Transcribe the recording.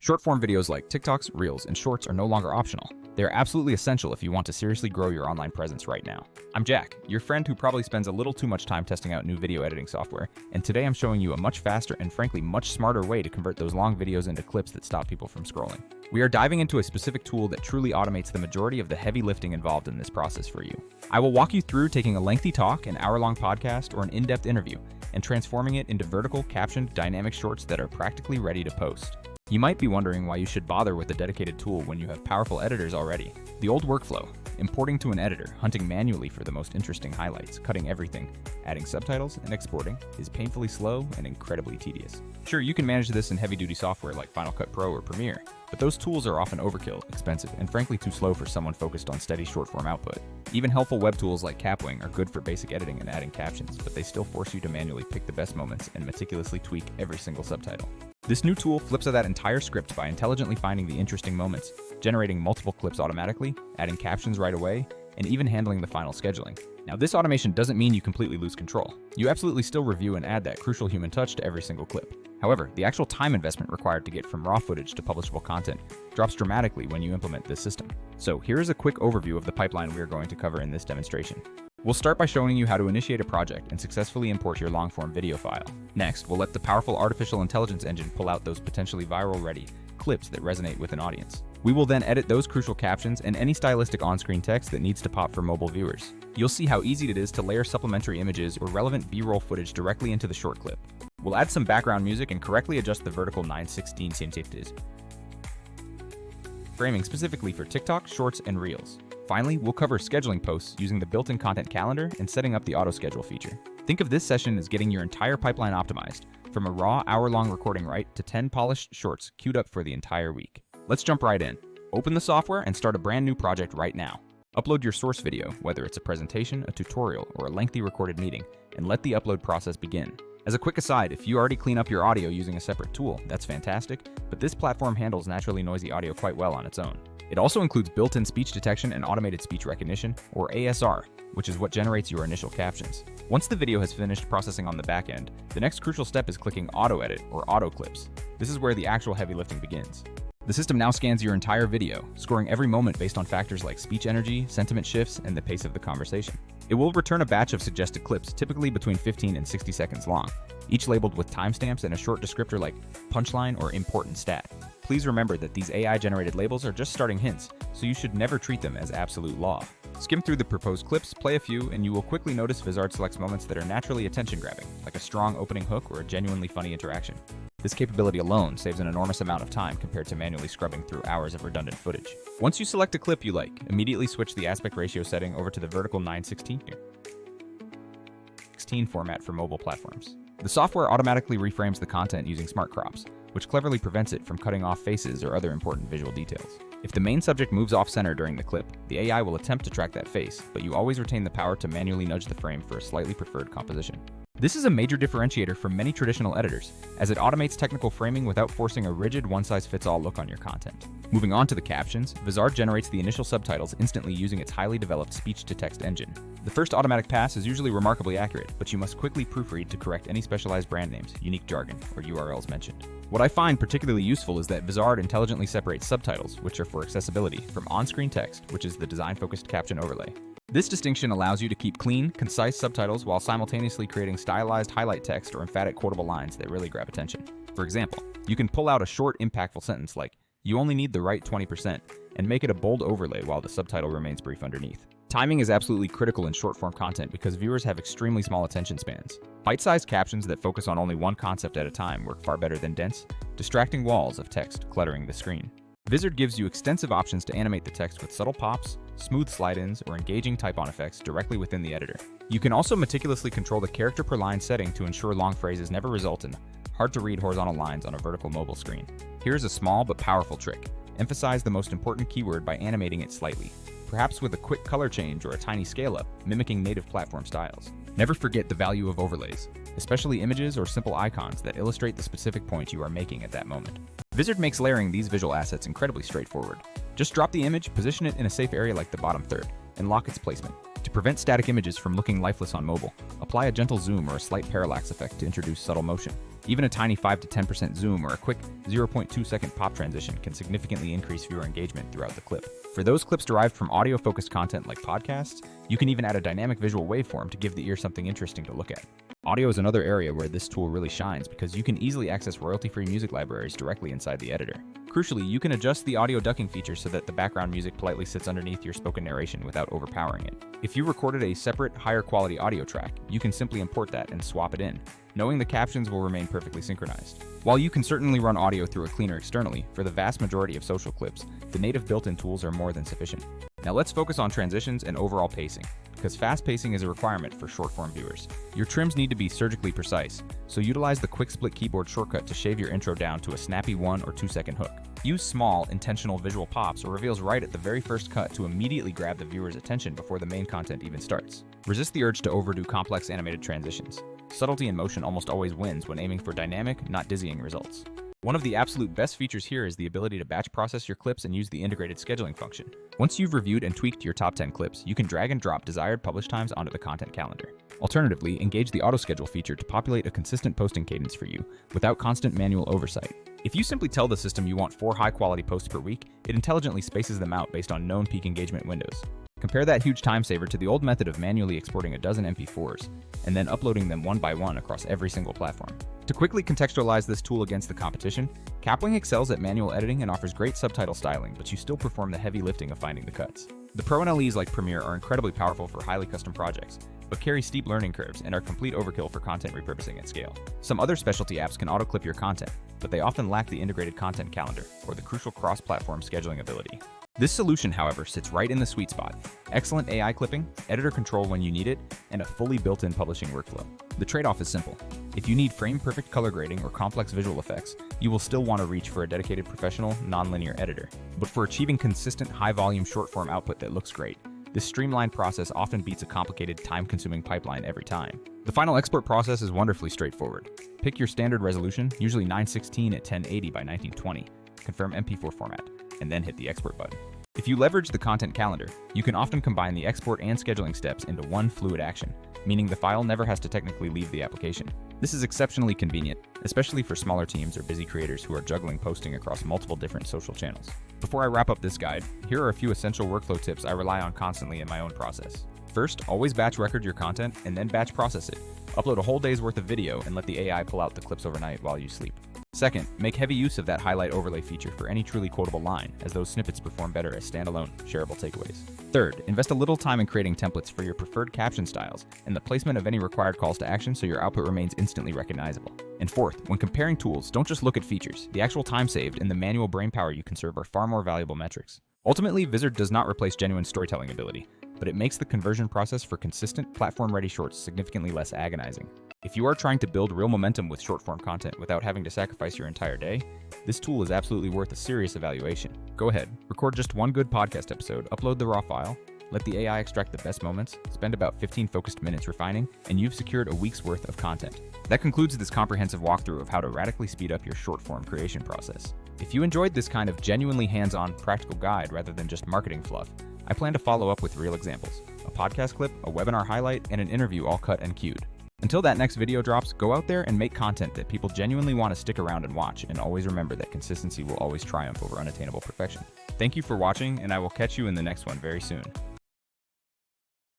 Short-form videos like TikToks, Reels, and Shorts are no longer optional. They are absolutely essential if you want to seriously grow your online presence right now. I'm Jack, your friend who probably spends a little too much time testing out new video editing software, and today I'm showing you a much faster and frankly much smarter way to convert those long videos into clips that stop people from scrolling. We are diving into a specific tool that truly automates the majority of the heavy lifting involved in this process for you. I will walk you through taking a lengthy talk, an hour-long podcast, or an in-depth interview, and transforming it into vertical, captioned, dynamic shorts that are practically ready to post. You might be wondering why you should bother with a dedicated tool when you have powerful editors already. The old workflow, importing to an editor, hunting manually for the most interesting highlights, cutting everything, adding subtitles, and exporting, is painfully slow and incredibly tedious. Sure, you can manage this in heavy-duty software like Final Cut Pro or Premiere, but those tools are often overkill, expensive, and frankly too slow for someone focused on steady short-form output. Even helpful web tools like Capwing are good for basic editing and adding captions, but they still force you to manually pick the best moments and meticulously tweak every single subtitle. This new tool flips that entire script by intelligently finding the interesting moments, generating multiple clips automatically, adding captions right away, and even handling the final scheduling. Now, this automation doesn't mean you completely lose control. You absolutely still review and add that crucial human touch to every single clip. However, the actual time investment required to get from raw footage to publishable content drops dramatically when you implement this system. So here is a quick overview of the pipeline we are going to cover in this demonstration. We'll start by showing you how to initiate a project and successfully import your long-form video file. Next, we'll let the powerful artificial intelligence engine pull out those potentially viral-ready clips that resonate with an audience. We will then edit those crucial captions and any stylistic on-screen text that needs to pop for mobile viewers. You'll see how easy it is to layer supplementary images or relevant B-roll footage directly into the short clip. We'll add some background music and correctly adjust the vertical 9:16 cm framing specifically for TikTok, Shorts, and Reels. Finally, we'll cover scheduling posts using the built-in content calendar and setting up the auto-schedule feature. Think of this session as getting your entire pipeline optimized, from a raw hour-long recording right to 10 polished shorts queued up for the entire week. Let's jump right in. Open the software and start a brand new project right now. Upload your source video, whether it's a presentation, a tutorial, or a lengthy recorded meeting, and let the upload process begin. As a quick aside, if you already clean up your audio using a separate tool, that's fantastic, but this platform handles naturally noisy audio quite well on its own. It also includes built-in speech detection and automated speech recognition, or ASR, which is what generates your initial captions. Once the video has finished processing on the back end, the next crucial step is clicking Auto Edit or Auto Clips. This is where the actual heavy lifting begins. The system now scans your entire video, scoring every moment based on factors like speech energy, sentiment shifts, and the pace of the conversation. It will return a batch of suggested clips, typically between 15 and 60 seconds long, each labeled with timestamps and a short descriptor like punchline or important stat. Please remember that these AI-generated labels are just starting hints, so you should never treat them as absolute law. Skim through the proposed clips, play a few, and you will quickly notice Vizard selects moments that are naturally attention-grabbing, like a strong opening hook or a genuinely funny interaction. This capability alone saves an enormous amount of time compared to manually scrubbing through hours of redundant footage. Once you select a clip you like, immediately switch the aspect ratio setting over to the vertical 9:16 format for mobile platforms. The software automatically reframes the content using smart crops, which cleverly prevents it from cutting off faces or other important visual details. If the main subject moves off-center during the clip, the AI will attempt to track that face, but you always retain the power to manually nudge the frame for a slightly preferred composition. This is a major differentiator from many traditional editors, as it automates technical framing without forcing a rigid one-size-fits-all look on your content. Moving on to the captions, Vizard generates the initial subtitles instantly using its highly developed speech-to-text engine. The first automatic pass is usually remarkably accurate, but you must quickly proofread to correct any specialized brand names, unique jargon, or URLs mentioned. What I find particularly useful is that Vizard intelligently separates subtitles, which are for accessibility, from on-screen text, which is the design-focused caption overlay. This distinction allows you to keep clean, concise subtitles while simultaneously creating stylized highlight text or emphatic quotable lines that really grab attention. For example, you can pull out a short, impactful sentence like, "You only need the right 20%, and make it a bold overlay while the subtitle remains brief underneath. Timing is absolutely critical in short-form content because viewers have extremely small attention spans. Bite-sized captions that focus on only one concept at a time work far better than dense, distracting walls of text cluttering the screen. Vizard gives you extensive options to animate the text with subtle pops, smooth slide-ins, or engaging type-on effects directly within the editor. You can also meticulously control the character per line setting to ensure long phrases never result in hard-to-read horizontal lines on a vertical mobile screen. Here's a small but powerful trick. Emphasize the most important keyword by animating it slightly, perhaps with a quick color change or a tiny scale-up, mimicking native platform styles. Never forget the value of overlays, especially images or simple icons that illustrate the specific point you are making at that moment. Vizard makes layering these visual assets incredibly straightforward. Just drop the image, position it in a safe area like the bottom third, and lock its placement. To prevent static images from looking lifeless on mobile, apply a gentle zoom or a slight parallax effect to introduce subtle motion. Even a tiny 5 to 10% zoom or a quick 0.2 second pop transition can significantly increase viewer engagement throughout the clip. For those clips derived from audio-focused content like podcasts, you can even add a dynamic visual waveform to give the ear something interesting to look at. Audio is another area where this tool really shines because you can easily access royalty-free music libraries directly inside the editor. Crucially, you can adjust the audio ducking feature so that the background music politely sits underneath your spoken narration without overpowering it. If you recorded a separate, higher quality audio track, you can simply import that and swap it in, knowing the captions will remain perfectly synchronized. While you can certainly run audio through a cleaner externally, for the vast majority of social clips, the native built-in tools are more than sufficient. Now let's focus on transitions and overall pacing, because fast pacing is a requirement for short-form viewers. Your trims need to be surgically precise, so utilize the quick split keyboard shortcut to shave your intro down to a snappy 1 or 2 second hook. Use small, intentional visual pops or reveals right at the very first cut to immediately grab the viewer's attention before the main content even starts. Resist the urge to overdo complex animated transitions. Subtlety in motion almost always wins when aiming for dynamic, not dizzying results. One of the absolute best features here is the ability to batch process your clips and use the integrated scheduling function. Once you've reviewed and tweaked your top 10 clips, you can drag and drop desired publish times onto the content calendar. Alternatively, engage the auto-schedule feature to populate a consistent posting cadence for you, without constant manual oversight. If you simply tell the system you want 4 high-quality posts per week, it intelligently spaces them out based on known peak engagement windows. Compare that huge time saver to the old method of manually exporting a dozen MP4s, and then uploading them one by one across every single platform. To quickly contextualize this tool against the competition, Kapling excels at manual editing and offers great subtitle styling, but you still perform the heavy lifting of finding the cuts. The Pro NLEs like Premiere are incredibly powerful for highly custom projects, but carry steep learning curves and are complete overkill for content repurposing at scale. Some other specialty apps can auto-clip your content, but they often lack the integrated content calendar or the crucial cross-platform scheduling ability. This solution, however, sits right in the sweet spot. Excellent AI clipping, editor control when you need it, and a fully built-in publishing workflow. The trade-off is simple. If you need frame-perfect color grading or complex visual effects, you will still want to reach for a dedicated professional, non-linear editor. But for achieving consistent, high-volume short-form output that looks great, this streamlined process often beats a complicated, time-consuming pipeline every time. The final export process is wonderfully straightforward. Pick your standard resolution, usually 916 at 1080 by 1920, confirm MP4 format, and then hit the export button. If you leverage the content calendar, you can often combine the export and scheduling steps into one fluid action, meaning the file never has to technically leave the application. This is exceptionally convenient, especially for smaller teams or busy creators who are juggling posting across multiple different social channels. Before I wrap up this guide, here are a few essential workflow tips I rely on constantly in my own process. First, always batch record your content and then batch process it. Upload a whole day's worth of video and let the AI pull out the clips overnight while you sleep. Second, make heavy use of that highlight overlay feature for any truly quotable line, as those snippets perform better as standalone, shareable takeaways. Third, invest a little time in creating templates for your preferred caption styles and the placement of any required calls to action so your output remains instantly recognizable. And fourth, when comparing tools, don't just look at features. The actual time saved and the manual brainpower you conserve are far more valuable metrics. Ultimately, Vizard does not replace genuine storytelling ability, but it makes the conversion process for consistent, platform-ready shorts significantly less agonizing. If you are trying to build real momentum with short-form content without having to sacrifice your entire day, this tool is absolutely worth a serious evaluation. Go ahead, record just one good podcast episode, upload the raw file, let the AI extract the best moments, spend about 15 focused minutes refining, and you've secured a week's worth of content. That concludes this comprehensive walkthrough of how to radically speed up your short-form creation process. If you enjoyed this kind of genuinely hands-on, practical guide rather than just marketing fluff, I plan to follow up with real examples, a podcast clip, a webinar highlight, and an interview all cut and queued. Until that next video drops, go out there and make content that people genuinely want to stick around and watch, and always remember that consistency will always triumph over unattainable perfection. Thank you for watching, and I will catch you in the next one very soon.